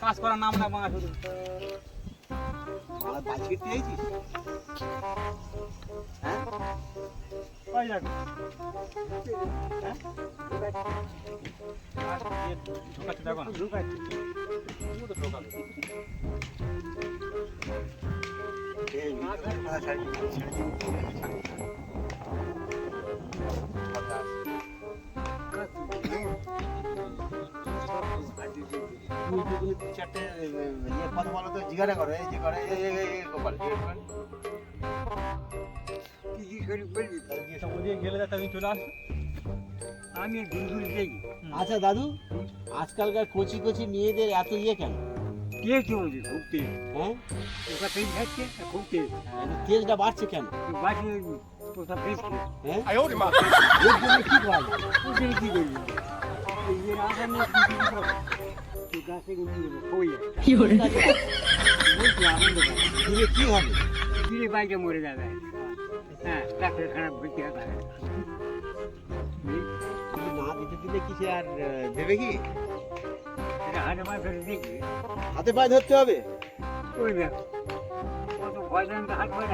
কাজ করার নাম না বাংলা শুধু আমার বাজি কেটে দিয়েছিস? হ্যাঁ ওই দেখো হ্যাঁ আর ঢোকাচ্ছে দেখো না ঢোকাচ্ছে তো ঢোকাবে এই কথা ছাড়ি চারটে কথা বলো তো জিজ্ঞাসা করো এই যে করে গেলে তুমি চলে আসো আমি ঘুরে দেখি আচ্ছা দাদু, আজকালকার কচি কচি মেয়েদের এত কেন? কে চলছে খুব তেজ হ্যাঁ ওটা তেজ খাচ্ছে খুব তেজ তেজটা বাড়ছে কেন? বাকি ওটা তেজ হ্যাঁ এর জন্য কি করা যায়? ওদের কি করবি এর আসামে কি গাছে গুলি দেবো কই কি করে বলছি আনন্দ দিলে কি হবে? দিলে বাইকে মরে যাবে হ্যাঁ ডাক্তার খারাপ ভর্তি হবে কিন্তু না দিতে দিলে কি সে আর দেবে কি? এটা হাতে মাছ ধরে দেখবি হাতে পায়ে ধরতে হবে। ওই দেখ কত ভয় জানতে হাত পায়ে